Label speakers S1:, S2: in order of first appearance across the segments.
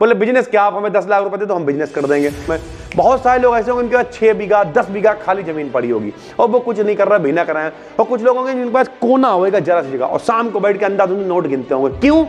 S1: बोले बिजनेस क्या, आप हमें 10 लाख रुपए दे तो हम बिजनेस कर देंगे। बहुत सारे लोग ऐसे होंगे उनके पास 6 बीघा 10 बीघा खाली जमीन पड़ी होगी और वो कुछ नहीं कर रहा, बिना कराए। और कुछ लोग होंगे जिनके पास कोना होगा जरा सी जगह और शाम को बैठ के अंधाधुंध नोट गिनते होंगे। क्यों?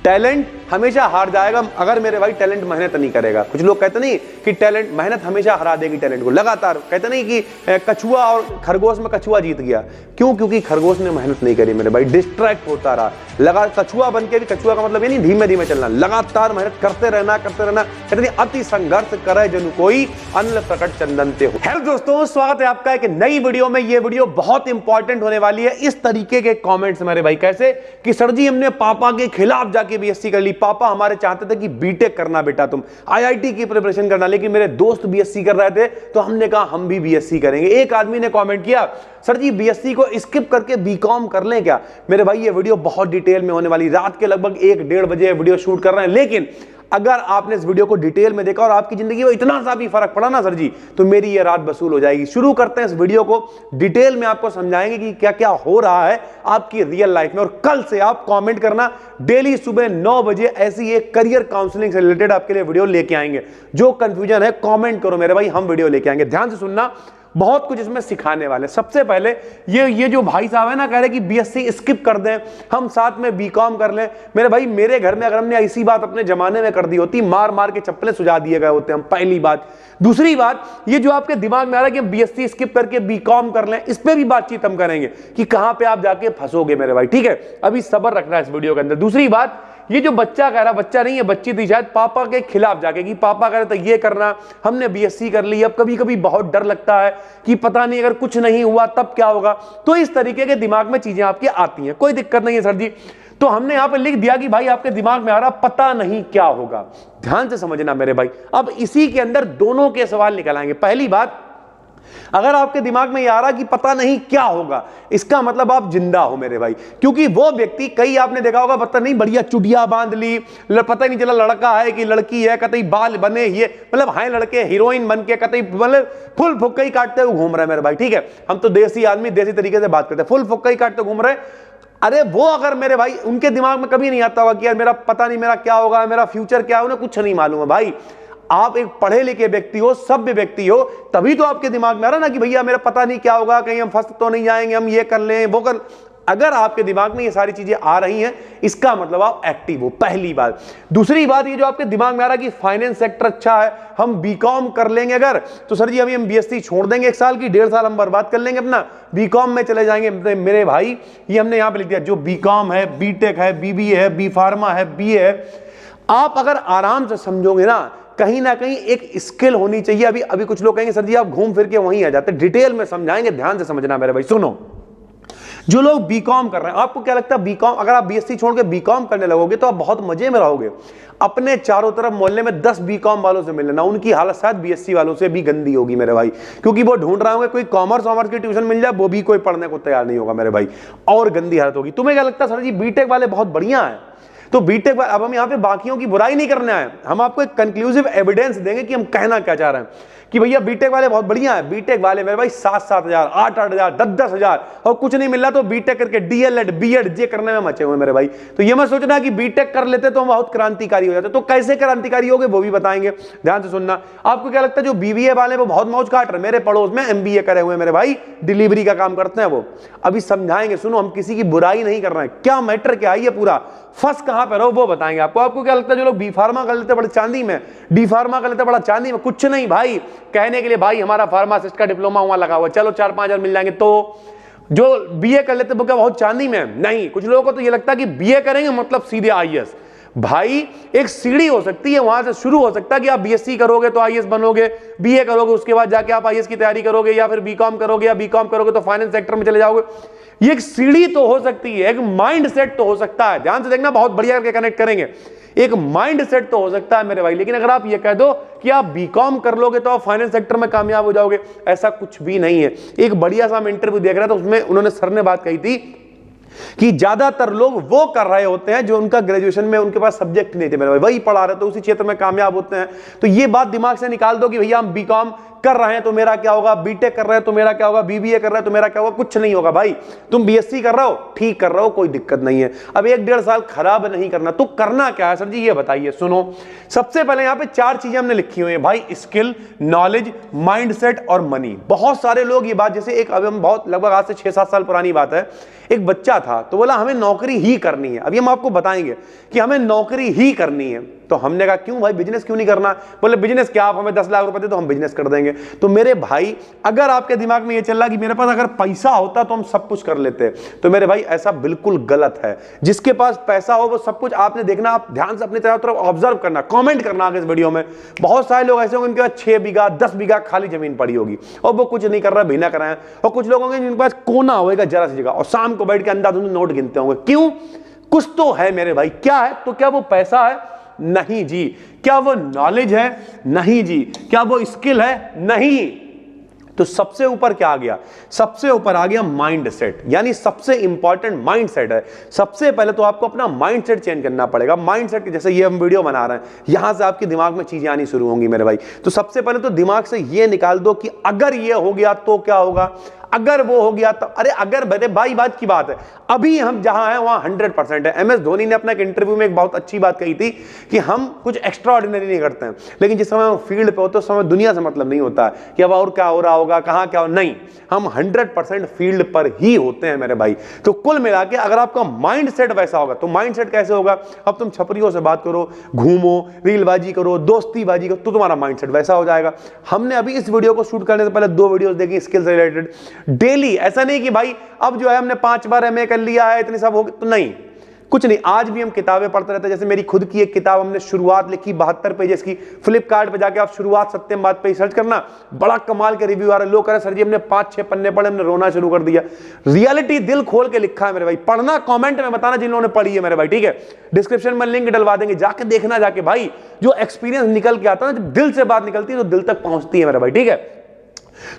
S1: टैलेंट हमेशा हार जाएगा अगर मेरे भाई टैलेंट मेहनत नहीं करेगा। कुछ लोग कहते नहीं कि टैलेंट मेहनत हमेशा हरा देगी टैलेंट को, लगातार कहते नहीं कि कछुआ और खरगोश में कछुआ जीत गया। क्यों? क्योंकि खरगोश ने मेहनत नहीं करी मेरे भाई, डिस्ट्रैक्ट होता रहा। लगा कछुआ बन के भी, कछुआ का मतलब ये नहीं धीमे धीमे चलना, लगातार मेहनत करते रहना कहते अति संघर्ष करे जनु कोई अन्न प्रकट चंदन ते हो। हेलो दोस्तों, स्वागत है आपका एक नई वीडियो में। ये वीडियो बहुत इंपॉर्टेंट होने वाली है। इस तरीके के कमेंट्स मेरे भाई, कैसे कि सर जी हमने पापा के खिलाफ जाके बीएससी कर ली, पापा हमारे चाहते थे कि बीटेक करना बेटा तुम, आईआईटी की प्रिपरेशन करना, लेकिन मेरे दोस्त बीएससी कर रहे थे तो हमने कहा हम भी बीएससी करेंगे। एक आदमी ने कमेंट किया सर जी बीएससी को स्किप करके बीकॉम कर लें क्या? मेरे भाई ये वीडियो बहुत डिटेल में होने वाली, रात के लगभग 1-1:30 बजे वीडियो शूट कर रहे हैं। लेकिन अगर आपने इस वीडियो को डिटेल में देखा और आपकी जिंदगी में इतना सा भी फर्क पड़ा ना सर जी, तो मेरी ये रात वसूल हो जाएगी। शुरू करते हैं इस वीडियो को, डिटेल में आपको समझाएंगे कि क्या क्या हो रहा है आपकी रियल लाइफ में। और कल से आप कमेंट करना, डेली सुबह 9 बजे ऐसी एक करियर काउंसलिंग से रिलेटेड आपके लिए वीडियो लेके आएंगे। जो कंफ्यूजन है कमेंट करो मेरे भाई, हम वीडियो लेके आएंगे। ध्यान से सुनना, बहुत कुछ इसमें सिखाने वाले। सबसे पहले ये जो भाई साहब है ना, कह रहे कि बीएससी स्किप कर दें, हम साथ में बीकॉम कर लें। मेरे भाई मेरे घर में अगर हमने ऐसी बात अपने जमाने में कर दी होती, मार मार के चप्पलें सुझा दिए गए होते हम, पहली बात। दूसरी बात, ये जो आपके दिमाग में आ रहा है कि हम बीएससी स्किप करके बीकॉम कर लें, इस पे भी बातचीत हम करेंगे कि कहां पे आप जाके फंसोगे मेरे भाई, ठीक है? अभी सब्र रखना है इस वीडियो के अंदर। दूसरी बात, ये जो बच्चा कह रहा, बच्चा नहीं है बच्ची थी शायद, पापा के खिलाफ जाके कि पापा कह रहे तो ये करना, हमने बीएससी कर ली, अब कभी कभी बहुत डर लगता है कि पता नहीं अगर कुछ नहीं हुआ तब क्या होगा। तो इस तरीके के दिमाग में चीजें आपकी आती हैं, कोई दिक्कत नहीं है सर जी। तो हमने यहां पे लिख दिया कि भाई आपके दिमाग में आ रहा पता नहीं क्या होगा। ध्यान से समझना मेरे भाई, अब इसी के अंदर दोनों के सवाल निकल आएंगे। पहली बात, अगर आपके दिमाग में ये आ रहा कि पता नहीं क्या होगा, इसका मतलब आप जिंदा हो मेरे भाई। क्योंकि वो व्यक्ति, कई आपने देखा होगा, पता नहीं बढ़िया चुटिया बांध ली, पता नहीं चला लड़का है कि लड़की है, कतई बाल बने, ये मतलब है लड़के हीरोइन बन के कतई मतलब फुल फुक्का ही काटते हुए घूम रहे मेरे भाई, ठीक है? हम तो देसी आदमी देसी तरीके से बात करते हैं, फुल फुक्का ही काटते घूम रहे। अरे वो अगर मेरे भाई, उनके दिमाग में कभी नहीं आता होगा कि यार मेरा पता नहीं मेरा क्या होगा, मेरा फ्यूचर क्या है, उन्हें कुछ नहीं मालूम है भाई। आप एक पढ़े लिखे व्यक्ति हो, सभ्य व्यक्ति हो, तभी तो आपके दिमाग में आ रहा ना कि भैया मेरा पता नहीं क्या होगा, कहीं हम फंस तो नहीं जाएंगे, हम ये कर लें वो कर। अगर आपके दिमाग में ये सारी चीजें आ रही हैं, इसका मतलब आप एक्टिव हो, पहली बात। दूसरी बात, ये जो आपके दिमाग में आ रहा है कि फाइनेंस सेक्टर अच्छा है, हम बीकॉम कर लेंगे अगर, तो सर जी अभी हम बीएससी छोड़ देंगे 1 साल की, 1.5 साल हम बर्बाद कर लेंगे अपना, बीकॉम में चले जाएंगे। मेरे भाई ये हमने यहां पर लिख दिया, जो बीकॉम है, बीटेक है, बीबीए है, बी फार्मा है, बीए है, आप अगर आराम से समझोगे ना, कहीं ना कहीं एक स्किल होनी चाहिए। अभी कुछ लोग कहेंगे सर जी आप घूम फिर के वहीं आ जाते, डिटेल में समझाएंगे, ध्यान से समझना मेरे भाई। सुनो, जो लोग बीकॉम कर रहे हैं, आपको क्या लगता है बीकॉम, अगर आप बीएससी छोड़ के बीकॉम करने लगोगे तो आप बहुत मजे में रहोगे। अपने चारों तरफ मोहल्ले में 10 बीकॉम वालों से मिल लेना, उनकी हालत शायद बीएससी वालों से भी गंदी होगी मेरे भाई, क्योंकि वो ढूंढ रहे होंगे कोई कॉमर्स की ट्यूशन मिल जाए, वो भी कोई पढ़ने को तैयार नहीं होगा मेरे भाई, और गंदी हालत होगी। तुम्हें क्या लगता है सर जी बीटेक वाले बहुत बढ़िया है? तो बीटेक, अब हम यहाँ पे बाकियों की बुराई नहीं करने आए, हम आपको एक कंक्लूसिव एविडेंस देंगे कि हम कहना क्या चाह रहे हैं कि भैया बीटेक वाले बहुत बढ़िया है। बीटेक वाले मेरे भाई 7-7 हजार, 8-8 हजार, 10-10 हजार, और कुछ नहीं मिल रहा तो बीटेक करके डीएलएड बीएड जे करने में मचे हुए मेरे भाई। तो ये मत सोचना कि बीटेक कर लेते तो हम बहुत क्रांतिकारी हो जाते, तो कैसे क्रांतिकारी हो गए वो भी बताएंगे, ध्यान से सुनना। आपको क्या लगता है जो बीबीए वाले वो बहुत मौज काट रहे? मेरे पड़ोस में एमबीए करे हुए मेरे भाई, डिलीवरी का काम करते हैं वो, अभी समझाएंगे। सुनो, हम किसी की बुराई नहीं कर रहे हैं, क्या मैटर क्या है ये पूरा, फंस कहां पर हो वो बताएंगे आपको। आपको क्या लगता है जो लोग बी फार्मा कर लेते बड़े चांदी में, डी फार्मा कर लेते बड़ा चांदी में? कुछ नहीं भाई, कहने के लिए भाई हमारा फार्मासिस्ट का डिप्लोमा वहां लगा हुआ, चलो 4-5 हजार मिल जाएंगे। तो जो बीए कर लेते वो क्या बहुत चांदी में? नहीं, कुछ लोगों को तो ये लगता है कि बीए करेंगे मतलब सीधे आईएएस। भाई एक सीढ़ी हो सकती है, वहां से शुरू हो सकता है कि आप बीएससी करोगे तो आईएएस बनोगे, बीए करोगे उसके बाद जाके आप आईएएस की तैयारी करोगे, या फिर बीकॉम करोगे, या बीकॉम करोगे तो फाइनेंस सेक्टर में चले जाओगे। ये एक सीढ़ी तो हो सकती है, एक माइंड सेट तो हो सकता है, ध्यान से देखना, बहुत बढ़िया करके कनेक्ट करेंगे। एक माइंड सेट तो हो सकता है मेरे भाई, लेकिन अगर आप ये कह दो कि आप बीकॉम कर लोगे तो आप फाइनेंस सेक्टर में कामयाब हो जाओगे, ऐसा कुछ भी नहीं है। एक बढ़िया सा इंटरव्यू देख रहा था, उसमें उन्होंने सर ने बात कही थी कि ज्यादातर लोग वो कर रहे होते हैं जो उनका ग्रेजुएशन में उनके पास सब्जेक्ट नहीं थे मेरे भाई, वही पढ़ा रहे तो उसी क्षेत्र में कामयाब होते हैं। तो ये बात दिमाग से निकाल दो कि भैया हम बीकॉम कर रहे हैं तो मेरा क्या होगा, बीटेक कर रहे हैं तो मेरा क्या होगा, बीबीए कर रहे हैं तो मेरा क्या होगा, कुछ नहीं होगा भाई। तुम बीएससी कर रहे हो, ठीक कर रहे हो, कोई दिक्कत नहीं है। अब 1-1.5 साल खराब नहीं करना, तो करना क्या है सर जी, ये बताइए। सुनो, सबसे पहले यहां पे 4 चीजें हमने लिखी हुई है भाई, स्किल, नॉलेज, माइंडसेट और मनी। बहुत सारे लोग ये बात, जैसे एक, अभी हम बहुत लगभग आज से 6-7 साल पुरानी बात है, एक बच्चा था तो बोला हमें नौकरी ही करनी है। अभी हम आपको बताएंगे कि हमें नौकरी ही करनी है। तो हमने कहा क्यों भाई, बिजनेस क्यों नहीं करना? बोले बिजनेस क्या, आप हमें 10 लाख रुपए दे तो हम बिजनेस कर देंगे। तो मेरे भाई, अगर आपके दिमाग में ये चल रहा कि मेरे पास अगर पैसा होता तो हम सब कुछ कर लेते, तो मेरे भाई ऐसा बिल्कुल गलत है। जिसके पास पैसा हो वो सब कुछ आपने देखना, आप ध्यान से अपनी तरफ ऑब्जर्व करना, कमेंट करना आगे इस वीडियो में। बहुत सारे लोग ऐसे होंगे उनके पास 6 बीघा 10 बीघा खाली जमीन पड़ी होगी और वो कुछ नहीं कर रहा, बिना कराए। और कुछ लोग होंगे जिनके पास कोना होगा जरा सी जगह, और शाम को बैठ के अंधाधुंध नोट गिनते होंगे। क्यों? कुछ तो है मेरे भाई। क्या है? तो क्या वो पैसा है? नहीं जी। क्या वो नॉलेज है? नहीं जी। क्या वो स्किल है? नहीं। तो सबसे ऊपर क्या आ गया? सबसे ऊपर आ गया माइंडसेट, यानी सबसे इंपॉर्टेंट माइंडसेट है। सबसे पहले तो आपको अपना माइंडसेट चेंज करना पड़ेगा। माइंडसेट, जैसे ये हम वीडियो बना रहे हैं, यहां से आपके दिमाग में चीजें आनी शुरू होंगी मेरे भाई। तो सबसे पहले तो दिमाग से ये निकाल दो कि अगर ये हो गया तो क्या होगा, अगर वो हो गया तो, अरे अगर बड़े भाई बात की बात है। अभी हम जहां हैं वहां 100% है। MS धोनी ने अपना एक इंटरव्यू में एक बहुत अच्छी बात कही थी कि हम कुछ एक्स्ट्रा ऑर्डिनरी नहीं करते हैं, लेकिन जिस समय हम फील्ड पे होते हैं उस समय दुनिया से मतलब नहीं होता है कि अब और क्या हो रहा होगा, कहां क्या हो, नहीं, हम 100% फील्ड पर ही होते हैं मेरे भाई। तो कुल मिला के अगर आपका माइंड सेट वैसा होगा, तो माइंड सेट कैसे होगा? अब तुम छपरियों से बात करो, घूमो, रीलबाजी करो, दोस्तीबाजी करो, तो तुम्हारा माइंड सेट वैसा हो जाएगा। हमने अभी इस वीडियो को शूट करने से पहले 2 वीडियोस देखी स्किल से रिलेटेड डेली। ऐसा नहीं कि भाई अब जो है हमने 5 बार MA कर लिया है, इतनी सब हो गई, तो नहीं, कुछ नहीं। आज भी हम किताबें पढ़ते रहते हैं। जैसे मेरी खुद की एक किताब हमने शुरुआत लिखी 72 पेजेस की। फ्लिपकार्ट पे जाके आप शुरुआत सत्यम पे सर्च करना, बड़ा कमाल के रिव्यू आ रहे। लोग कह रहे सर जी हमने 5-6 पन्ने पढ़े, हमने रोना शुरू कर दिया। रियलिटी दिल खोल के लिखा है मेरे भाई। पढ़ना, कमेंट में बताना जिन लोगों ने पढ़ी है मेरे भाई, ठीक है? डिस्क्रिप्शन में लिंक डलवा देंगे, जाके देखना। जाके भाई जो एक्सपीरियंस निकल के आता है ना, जब दिल से बात निकलती है तो दिल तक पहुंचती है मेरे भाई, ठीक है?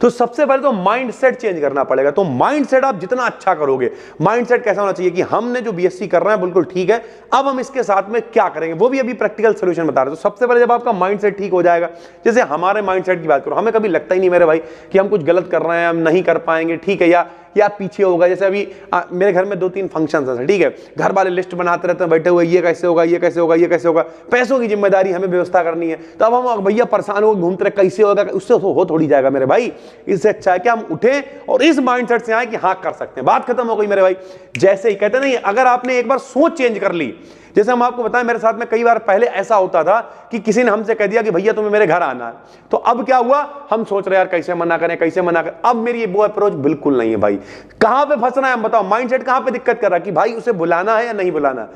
S1: तो सबसे पहले तो माइंडसेट चेंज करना पड़ेगा। तो माइंडसेट आप जितना अच्छा करोगे, माइंडसेट कैसा होना चाहिए कि हमने जो बीएससी कर रहे हैं बिल्कुल ठीक है, अब हम इसके साथ में क्या करेंगे, वो भी अभी प्रैक्टिकल सॉल्यूशन बता रहे हैं। तो सबसे पहले जब आपका माइंडसेट ठीक हो जाएगा, जैसे हमारे माइंडसेट की बात करो, हमें कभी लगता ही नहीं मेरे भाई कि हम कुछ गलत कर रहे हैं, हम नहीं कर पाएंगे, ठीक है, या पीछे होगा। जैसे अभी मेरे घर में 2-3 फंक्शन है, ठीक है, घर वाले लिस्ट बनाते रहते हैं बैठे हुए, ये कैसे होगा, ये कैसे होगा, ये कैसे होगा। पैसों की जिम्मेदारी हमें व्यवस्था करनी है, तो अब हम भैया परेशान हो घूमते रहे, कैसे होगा, उससे हो थोड़ी जाएगा मेरे भाई। इससे अच्छा है कि हम उठे और इस माइंडसेट से आए कि हाँ कर सकते हैं, बात खत्म हो गई मेरे भाई। जैसे ही कहते नहीं, अगर आपने एक बार सोच चेंज कर ली, जैसे हम आपको बताएं, मेरे साथ में कई बार पहले ऐसा होता था कि किसी ने हमसे कह दिया कि भैया तुम्हें मेरे घर आना है, तो अब क्या हुआ, हम सोच रहे यार कैसे मना करें, कैसे मना करें। अब मेरी वो अप्रोच बिल्कुल नहीं है भाई। कहां पे फंसना है हम बताओ, माइंडसेट कहां पे दिक्कत कर रहा है कि भाई उसे बुलाना है या नहीं बुलाना।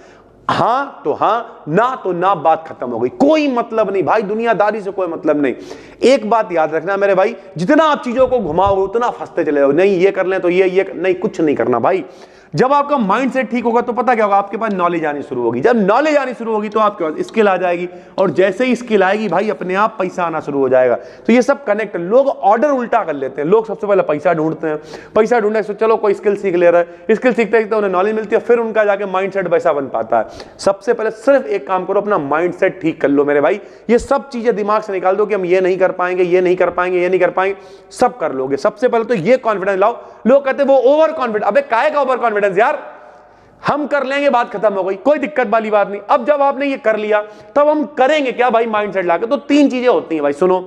S1: हाँ तो हाँ, ना तो ना, बात खत्म हो गई। कोई मतलब नहीं भाई, दुनियादारी से कोई मतलब नहीं। एक बात याद रखना मेरे भाई, जितना आप चीजों को घुमाओगे उतना फंसते चले जाओ। नहीं ये कर लें तो ये नहीं, कुछ नहीं करना भाई। जब आपका माइंडसेट ठीक होगा तो पता क्या होगा, आपके पास नॉलेज आनी शुरू होगी। जब नॉलेज आनी शुरू होगी तो आपके पास स्किल आ जाएगी, और जैसे ही स्किल आएगी भाई अपने आप पैसा आना शुरू हो जाएगा। तो ये सब कनेक्ट। लोग ऑर्डर उल्टा कर लेते हैं। लोग सबसे पहले पैसा ढूंढते हैं, पैसा ढूंढने से चलो कोई स्किल सीख ले रहा है, स्किल सीखते सीखते उन्हें नॉलेज मिलती है, फिर उनका जाके माइंडसेट वैसा बन पाता है। सबसे पहले सिर्फ एक काम करो, अपना माइंडसेट ठीक कर लो मेरे भाई। ये सब चीजें दिमाग से निकाल दो कि हम ये नहीं कर पाएंगे, ये नहीं कर पाएंगे, ये नहीं कर पाएंगे, सब कर लोगे। सबसे पहले तो ये कॉन्फिडेंस लाओ। लोग कहते हैं वो ओवर कॉन्फिडेंस। अबे काहे का ओवर कॉन्फिडेंस यार, हम कर लेंगे, बात खत्म हो गई, कोई दिक्कत वाली बात नहीं। अब जब आपने ये कर लिया तब हम करेंगे क्या भाई, माइंडसेट लाके। तो 3 चीजें होती हैं भाई, सुनो।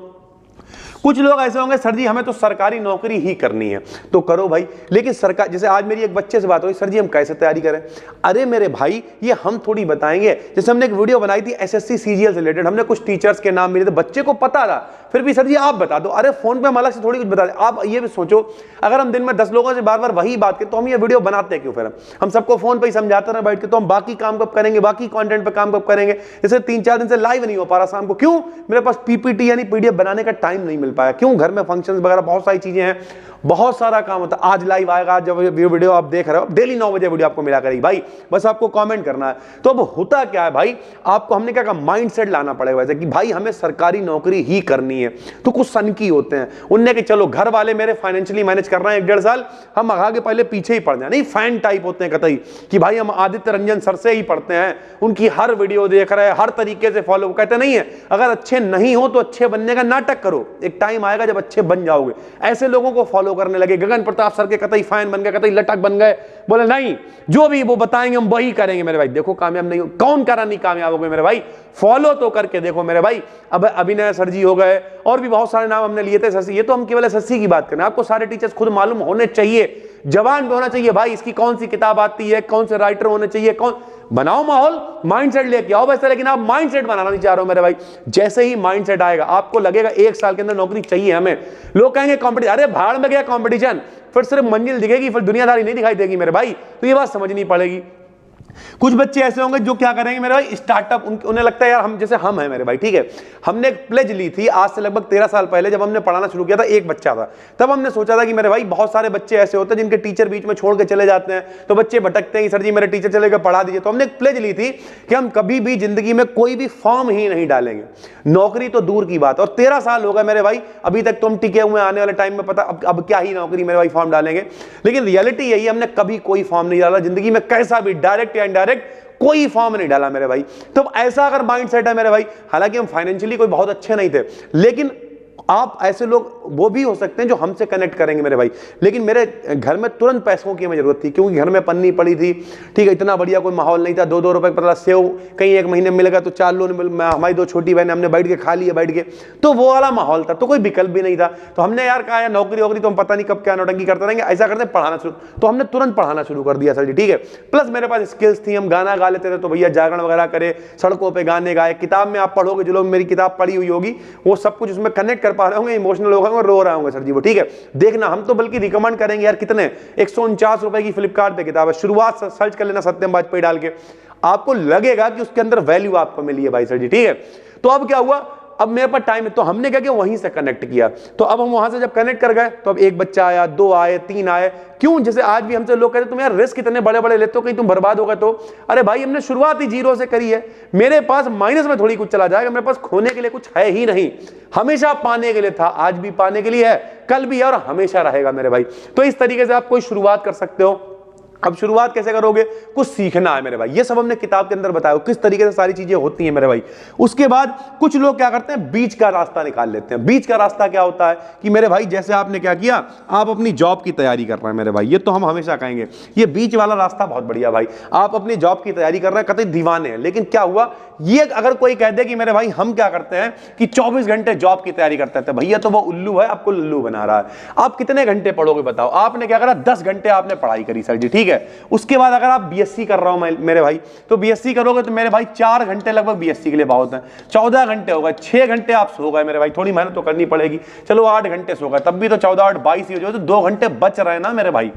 S1: कुछ लोग ऐसे होंगे सर जी हमें तो सरकारी नौकरी ही करनी है, तो करो भाई, लेकिन सरकार, जैसे आज मेरी एक बच्चे से बात हुई, सर जी हम कैसे तैयारी करें। अरे मेरे भाई ये हम थोड़ी बताएंगे। जैसे हमने एक वीडियो बनाई थी SSC CGL से रिलेटेड, हमने कुछ टीचर्स के नाम मिले थे, बच्चे को पता था, फिर भी सर जी आप बता दो। अरे फोन पे हम अलग से थोड़ी कुछ बता दें। आप ये भी सोचो, अगर हम दिन में 10 लोगों से बार बार वही बात करें तो हम ये वीडियो बनाते हैं क्यों? फिर हम सबको फोन पे ही समझाते रहे बैठ के, तो हम बाकी काम कब करेंगे, बाकी कंटेंट पे काम कब करेंगे। जैसे 3-4 दिन से लाइव नहीं हो पा रहा शाम को, क्यों? मेरे पास PPT यानी PDF बनाने का टाइम नहीं मिल पाया। क्यों? घर में फंक्शंस वगैरह बहुत सारी चीजें हैं, बहुत सारा काम होता है। आज लाइव आएगा, आज जब ये वीडियो आप देख रहे हो, डेली 9 बजे वीडियो आपको मिला करेगी भाई, बस आपको कमेंट करना है। तो अब होता क्या है भाई, आपको हमने क्या कहा, माइंडसेट लाना पड़ेगा वैसे कि भाई हमें सरकारी नौकरी ही करनी है। तो कुछ सनकी होते हैं उनने कि चलो घर वाले मेरे फाइनेंशियली मैनेज कर रहे हैं 1-1.5 साल, हम आगे पहले पीछे ही पड़ जाए। नहीं, फैन टाइप होते हैं कतई कि भाई हम आदित्य रंजन सर से ही पढ़ते हैं, उनकी हर वीडियो देख रहे हैं, हर तरीके से फॉलो, कहते नहीं है अगर अच्छे नहीं हो तो अच्छे बनने का नाटक करो। एक एक टाइम आएगा जब अच्छे बन जाओगे। ऐसे लोगों को फॉलो करने लगे, गगन प्रताप सर के कतई फैन बन गए, कतई लटक बन गए, बोले नहीं जो भी वो बताएंगे हम वही करेंगे। मेरे भाई देखो कामयाब नहीं हो, कौन करा नहीं कामयाब हो गए मेरे भाई, फॉलो तो करके देखो मेरे भाई। अब अभिनय सर जी हो गए और भी बहुत सारे नाम हमने लिए थे, शशि, ये तो हम केवल शशि की बात करें। आपको सारे टीचर्स खुद मालूम होने चाहिए, जवान पे होना चाहिए भाई, इसकी कौन सी किताब आती है, कौन से राइटर होने चाहिए, कौन बनाओ माहौल, माइंडसेट लेके आओ वैसे। लेकिन आप माइंडसेट बनाना नहीं चाह रहे हो मेरे भाई। जैसे ही माइंडसेट आएगा आपको लगेगा 1 साल के अंदर नौकरी चाहिए हमें, लोग कहेंगे कंपटीशन, अरे भाड़ में गया कंपटीशन, फिर सिर्फ मंजिल दिखेगी, फिर दुनियादारी नहीं दिखाई देगी मेरे भाई। तो ये बात समझनी पड़ेगी। कुछ बच्चे ऐसे होंगे जो क्या करेंगे मेरे भाई, स्टार्टअप, उन्हें लगता है यार हम जैसे हम हैं मेरे भाई, ठीक है। हमने एक प्लेज ली थी आज से लगभग 13 साल पहले, जब हमने पढ़ाना शुरू किया था, एक बच्चा था। तब हमने सोचा था कि मेरे भाई बहुत सारे बच्चे ऐसे होते हैं जिनके टीचर बीच में छोड़ के चले जाते हैं, तो बच्चे भटकते हैं, सर जी मेरे टीचर चले गए पढ़ा दीजिए। तो हमने एक प्लेज ली थी कि हम कभी भी जिंदगी में कोई भी फॉर्म ही नहीं डालेंगे, नौकरी तो दूर की बात। और 13 साल हो गए मेरे भाई, अभी तक तो हम टिके हुए, आने वाले टाइम में पता अब क्या ही नौकरी मेरे भाई फॉर्म डालेंगे। लेकिन रियलिटी यही, हमने कभी कोई फॉर्म नहीं डाला जिंदगी में, कैसा भी, डायरेक्ट या इनडायरेक्ट कोई फॉर्म नहीं डाला मेरे भाई। तो ऐसा अगर माइंडसेट है मेरे भाई, हालांकि हम फाइनेंशियली कोई बहुत अच्छे नहीं थे, लेकिन आप ऐसे लोग वो भी हो सकते हैं जो हमसे कनेक्ट करेंगे मेरे भाई। लेकिन मेरे घर में तुरंत पैसों की हमें जरूरत थी, क्योंकि घर में पन्नी पड़ी थी, ठीक है, इतना बढ़िया कोई माहौल नहीं था। 2-2 रुपए पतला सेव कहीं एक महीने मिलेगा तो 4 लोग, हमारी 2 छोटी बहनें, हमने बैठ के खा लिया बैठ के, तो वो वाला माहौल था, तो कोई विकल्प भी नहीं था। तो हमने यार कहा यार नौकरी वोकरी तो हम पता नहीं कब क्या नौटंकी करते रहेंगे, ऐसा करते पढ़ाना शुरू। तो हमने तुरंत पढ़ाना शुरू कर दिया सर जी, ठीक है। प्लस मेरे पास स्किल्स थी, हम गाना गा लेते थे, तो भैया जागरण वगैरह करे, सड़कों पर गाने गाए। किताब में आप पढ़ोगे, जो लोग मेरी किताब पढ़ी हुई होगी वो सब कुछ उसमें कनेक्ट कर पा रहे होंगे, इमोशनल होगा, रो रहा हूँ सर जी वो, ठीक है। देखना, हम तो बल्कि रिकमेंड करेंगे यार, कितने 149 रुपए की फ्लिपकार्ट पे किताब है, शुरुआत सर्च कर लेना सत्यम वाजपेयी डाल के, आपको लगेगा कि उसके अंदर वैल्यू आपको मिली है भाई सर जी, ठीक है। तो अब क्या हुआ, अब मेरे पास टाइम है, तो हमने क्या किया, वहीं से कनेक्ट किया। तो अब हम वहां से जब कनेक्ट कर गए, तो अब एक बच्चा आया, 2 आए, 3 आए। क्यों, जैसे आज भी हमसे लोग कहते तुम यार रिस्क इतने बड़े बड़े लेते हो, कहीं तुम बर्बाद हो गए तो। अरे भाई हमने शुरुआत ही 0 से करी है, मेरे पास माइनस में थोड़ी कुछ चला जाएगा, मेरे पास खोने के लिए कुछ है ही नहीं, हमेशा पाने के लिए था, आज भी पाने के लिए है, कल भी है और हमेशा रहेगा मेरे भाई। तो इस तरीके से आप कोई शुरुआत कर सकते हो। अब शुरुआत कैसे करोगे, कुछ सीखना है मेरे भाई, ये सब हमने किताब के अंदर बताया किस तरीके से सारी चीजें होती हैं मेरे भाई। उसके बाद कुछ लोग क्या करते हैं, बीच का रास्ता निकाल लेते हैं। बीच का रास्ता क्या होता है कि मेरे भाई जैसे आपने क्या किया, आप अपनी जॉब की तैयारी कर रहे हैं मेरे भाई, ये तो हम हमेशा कहेंगे ये बीच वाला रास्ता बहुत बढ़िया भाई। आप अपनी जॉब की तैयारी कर रहे हैं, कतई दीवाने हैं, लेकिन क्या हुआ, ये अगर कोई कह दे कि मेरे भाई हम क्या करते हैं कि 24 घंटे जॉब की तैयारी करते हैं, भैया तो वो उल्लू है, आपको लल्लू बना रहा है। आप कितने घंटे पढ़ोगे बताओ, आपने क्या करा, 10 घंटे आपने पढ़ाई करी सर जी, ठीक है। उसके बाद अगर आप बीएससी कर रहा हूं मेरे भाई, तो बीएससी करोगे तो मेरे भाई 4 घंटे लगभग बीएससी के लिए बहुत है, 14 घंटे हो गए, 6 घंटे आप सो गए मेरे भाई, थोड़ी मेहनत तो करनी पड़ेगी, चलो 8 घंटे सो गए, तब भी तो 14 8 22 ही हो जाए, तो 2 घंटे बच रहे हैं ना मेरे भाई।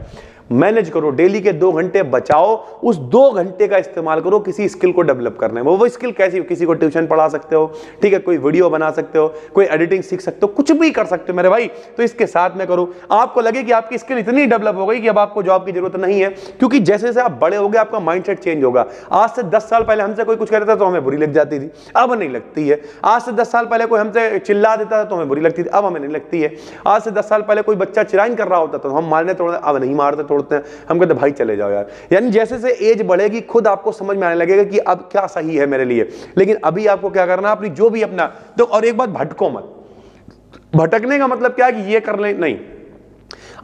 S1: मैनेज करो, डेली के 2 घंटे बचाओ, उस 2 घंटे का इस्तेमाल करो किसी स्किल को डेवलप करने में। वो स्किल कैसी, किसी को ट्यूशन पढ़ा सकते हो, ठीक है, कोई वीडियो बना सकते हो, कोई एडिटिंग सीख सकते हो, कुछ भी कर सकते हो मेरे भाई। तो इसके साथ में करो, आपको लगे कि आपकी स्किल इतनी डेवलप हो गई कि अब आपको जॉब की जरूरत नहीं है, क्योंकि जैसे जैसे आप बड़े होगे आपका माइंडसेट चेंज होगा। आज से 10 साल पहले हमसे कोई कुछ कहता था तो हमें बुरी लग जाती थी, अब नहीं लगती है। आज से 10 साल पहले कोई हमसे चिल्ला देता था तो हमें बुरी लगती थी, अब हमें नहीं लगती है। आज से 10 साल पहले कोई बच्चा चिराइन कर रहा होता तो हम मारने तोड़ने, अब नहीं मारते तोड़ते हैं, हम कहते भाई चले जाओ यार। यानी जैसे जैसे एज बढ़ेगी खुद आपको समझ में आने लगेगा कि अब क्या सही है मेरे लिए। लेकिन अभी आपको क्या करना, अपनी जो भी अपना तो, और एक बात भटको मत। भटकने का मतलब क्या है कि ये कर ले, नहीं,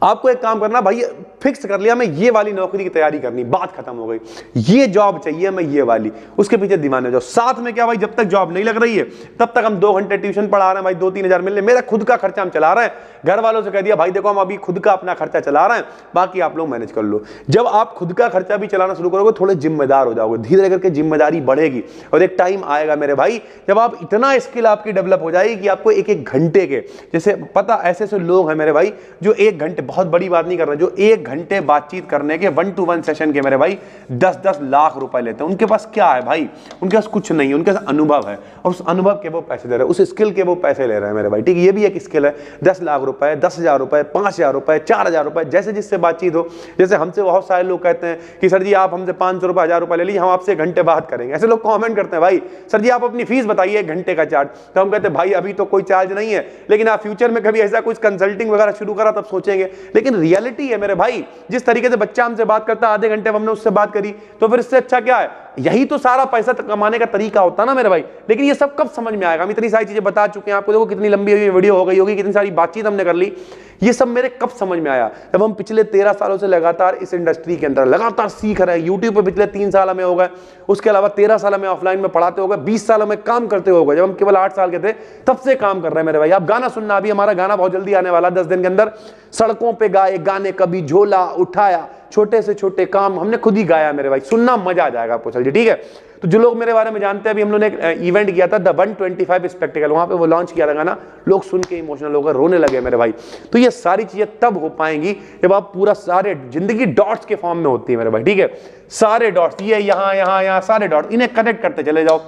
S1: आपको एक काम करना भाई, फिक्स कर लिया मैं ये वाली नौकरी की तैयारी करनी, बात खत्म हो गई, ये जॉब चाहिए मैं ये वाली, उसके पीछे दीवाने हो जाओ। साथ में क्या भाई, जब तक जॉब नहीं लग रही है तब तक हम 2 घंटे ट्यूशन पढ़ा रहे हैं भाई, 2-3 हजार मिलने, मेरा खुद का खर्चा हम चला रहे हैं। घर वालों से कह दिया भाई देखो हम अभी खुद का अपना खर्चा चला रहे हैं, बाकी आप लोग मैनेज कर लो। जब आप खुद का खर्चा भी चलाना शुरू करोगे थोड़े जिम्मेदार हो जाओगे, धीरे करके जिम्मेदारी बढ़ेगी और एक टाइम आएगा मेरे भाई जब आप इतना स्किल आपकी डेवलप हो जाएगी कि आपको 1-1 घंटे के, जैसे पता ऐसे ऐसे लोग हैं मेरे भाई जो 1 घंटे, बहुत बड़ी बात नहीं कर रहे, जो 1 घंटे बातचीत करने के 1-to-1 सेशन के मेरे भाई 10-10 लाख रुपए लेते हैं। उनके पास क्या है भाई, उनके पास कुछ नहीं है, उनके पास अनुभव है और उस अनुभव के वो पैसे दे रहे हैं, उस स्किल के वो पैसे ले रहे हैं मेरे भाई, ठीक है। ये भी एक स्किल है, 10 लाख रुपए, 10,000 रुपए, 5,000 रुपए, 4,000 रुपए, जैसे जिससे बातचीत हो। जैसे हमसे बहुत सारे लोग कहते हैं कि सर जी आप हमसे 500 रुपए, 1,000 रुपए ले लीजिए, हम आपसे 1 घंटे बात करेंगे। ऐसे लोग कमेंट करते हैं भाई सर जी आप अपनी फीस बताइए 1 घंटे का चार्ज, तो हम कहते हैं भाई अभी तो कोई चार्ज नहीं है, लेकिन आप फ्यूचर में कभी ऐसा कुछ कंसल्टिंग वगैरह शुरू करा तब सोचेंगे। लेकिन रियलिटी है मेरे भाई, जिस तरीके से बच्चा हमसे बात करता है, आधे घंटे हमने उससे बात करी, तो फिर इससे अच्छा क्या है, यही तो सारा पैसा कमाने का तरीका होता है ना मेरे भाई। लेकिन ये सब कब समझ में आएगा? हम इतनी सारी चीजें बता चुके हैं आपको, देखो कितनी लंबी वीडियो हो गई होगी, कितनी सारी बातचीत हमने कर ली। ये सब मेरे कब समझ में आया? जब हम पिछले 13 सालों से लगातार इस इंडस्ट्री के अंदर लगातार सीख रहे हैं। यूट्यूब पे पिछले 3 साल में हो गए, उसके अलावा 13 साल में ऑफलाइन में पढ़ाते हो गए, 20 सालों में काम करते हो गए। जब हम केवल 8 साल के थे तब से काम कर रहे हैं मेरे भाई। आप गाना सुनना, अभी हमारा गाना बहुत जल्दी आने वाला 10 दिन के अंदर। सड़कों पे गाए गाने, कभी झोला उठाया, छोटे से छोटे काम हमने खुद ही गाया मेरे भाई। सुनना, मजा आ जाएगा आपको। चलिए ठीक है। तो जो लोग मेरे बारे में जानते हैं, अभी हम लोगों ने एक इवेंट किया था द 125 स्पेक्टिकल, वहां पे वो लॉन्च किया था गाना, लोग सुन के इमोशनल होकर रोने लगे मेरे भाई। तो ये सारी चीजें तब हो पाएंगी जब आप पूरा सारे जिंदगी डॉट्स के फॉर्म में होती है मेरे भाई। ठीक है, सारे डॉट्स, ये यहाँ यहाँ यहाँ सारे डॉट्स, इन्हें कनेक्ट करते चले जाओ।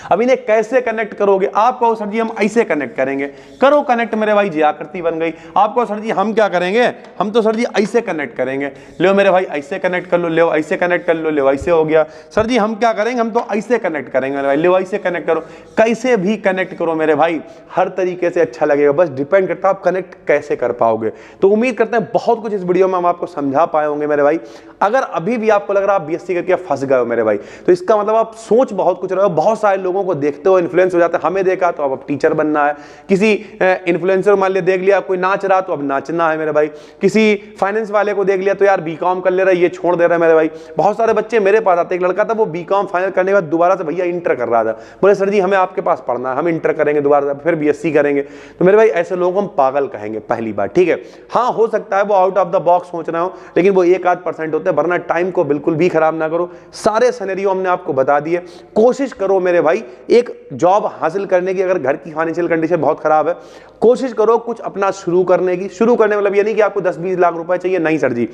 S1: अब इन्हें कैसे कनेक्ट करोगे? आप कहो सर जी हम ऐसे कनेक्ट करेंगे, करो कनेक्ट मेरे भाई, जी आकृति बन गई। आप कहो सर जी हम क्या करेंगे? हम तो सर जी ऐसे कनेक्ट करेंगे। ले मेरे भाई ऐसे कनेक्ट कर लो, ले ऐसे कनेक्ट कर लो, ले ऐसे हो गया। सर जी हम क्या करेंगे? हम तो ऐसे कनेक्ट करेंगे मेरे भाई, ले ऐसे कनेक्ट करो। कैसे भी कनेक्ट करो मेरे भाई, हर तरीके से अच्छा लगेगा, बस डिपेंड करता है आप कनेक्ट कैसे कर पाओगे। तो उम्मीद करते हैं बहुत कुछ इस वीडियो में हम आपको समझा पाए होंगे मेरे भाई। अगर अभी भी आपको लग रहा है आप बीएससी करके फंस गए हो मेरे भाई, तो इसका मतलब आप सोच बहुत कुछ रहे हो। बहुत सारे लोगों को देखते हो, इन्फ्लुएंस हो जाता है। हमें देखा तो अब टीचर बनना है, किसी इन्फ्लुएंसर मान लिया देख लिया कोई नाच रहा तो अब नाचना है मेरे भाई, किसी फाइनेंस वाले को देख लिया तो यार बीकॉम कर ले रहा है, ये छोड़ दे रहा है मेरे भाई। बहुत सारे बच्चे मेरे पास आते, एक लड़का था वो बीकॉम फाइनल करने के बाद दोबारा से भैया इंटर कर रहा था, बोले सर जी हमें आपके पास पढ़ना है, हम इंटर करेंगे दोबारा फिर बीएससी करेंगे। तो मेरे भाई ऐसे लोगों को हम पागल कहेंगे पहली बार। ठीक है, हाँ हो सकता है वो आउट ऑफ द बॉक्स सोच रहे हो, लेकिन वो 1-8% होते हैं, वरना टाइम को बिल्कुल भी खराब ना करो। सारे सिनेरियो हमने आपको बता दिए। कोशिश करो मेरे भाई एक जॉब हासिल करने की, अगर घर की फाइनेंशियल कंडीशन बहुत खराब है, कोशिश करो कुछ अपना शुरू करने की। शुरू करने मतलब ये नहीं कि आपको 10-20 लाख रुपए चाहिए, नहीं सर जी,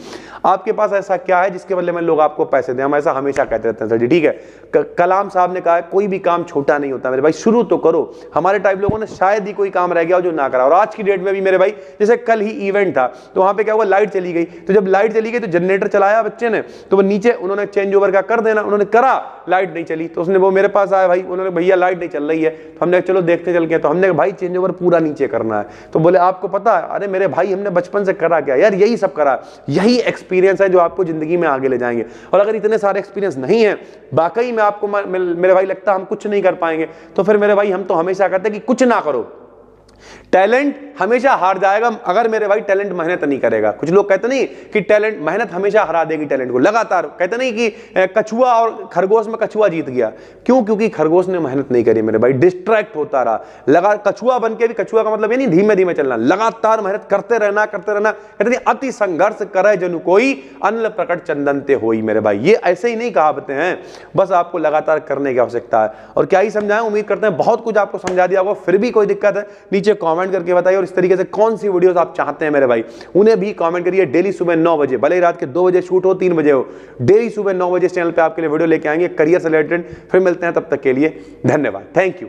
S1: आपके पास ऐसा क्या है जिसके बदले में लोग आपको पैसे दें? हम ऐसा हमेशा कहते रहते हैं सर जी। ठीक है, कलाम साहब ने कहा है कोई भी काम छोटा नहीं होता मेरे भाई, शुरू तो करो। हमारे टाइप लोगों ने शायद ही कोई काम रह गया हो जो ना करा। और आज की डेट में भी मेरे भाई, जैसे कल ही इवेंट था तो वहां पे क्या हुआ, लाइट चली गई। तो जब लाइट चली गई तो जनरेटर चलाया बच्चे ने, तो वो नीचे उन्होंने चेंज ओवर का कर देना, उन्होंने करा, लाइट नहीं चली। तो उसने वो मेरे पास आया भाई, उन्होंने भैया लाइट नहीं चल रही है। तो हमने चलो देखते चल के, तो हमने भाई चेंज ओवर पूरा नीचे करना है। तो बोले आपको पता है? अरे मेरे भाई हमने बचपन से करा क्या यार, यही सब करा, यही एक्सपीरियंस है जो आपको जिंदगी में आगे ले जाएंगे। और अगर इतने सारे एक्सपीरियंस नहीं है वाकई में आपको मेरे भाई लगता है हम कुछ नहीं कर पाएंगे, तो फिर मेरे भाई हम तो हमेशा कहते हैं कि कुछ ना करो। टैलेंट हमेशा हार जाएगा अगर मेरे भाई टैलेंट मेहनत नहीं करेगा। कुछ लोग कहते नहीं कि टैलेंट, मेहनत हमेशा हरा देगी टैलेंट को। लगातार कहते नहीं कि कछुआ और खरगोश में कछुआ जीत गया, क्यों? क्योंकि खरगोश ने मेहनत नहीं करी मेरे भाई, डिस्ट्रैक्ट होता रहा। लगा कछुआ बन के भी, कछुआ का मतलब ये नहीं धीमे धीमे चलना, लगातार मेहनत करते रहना करते रहना। कहते नहीं अति संघर्ष करे जनु कोई, अन्न प्रकट चंदन ते होई मेरे भाई। ये ऐसे ही नहीं कहावतें हैं, बस आपको लगातार करने की आवश्यकता है। और क्या ही समझाएं, उम्मीद करते हैं बहुत कुछ आपको समझा दिया होगा। फिर भी कोई दिक्कत है नीचे कमेंट करके बताइए, और इस तरीके से कौन सी वीडियोस आप चाहते हैं मेरे भाई उन्हें भी कमेंट करिए। डेली सुबह 9 बजे, भले ही रात के 2 बजे शूट हो, 3 बजे हो, डेली सुबह 9 बजे इस चैनल पे आपके लिए वीडियो लेके आएंगे करियर से रिलेटेड। फिर मिलते हैं, तब तक के लिए धन्यवाद, थैंक यू।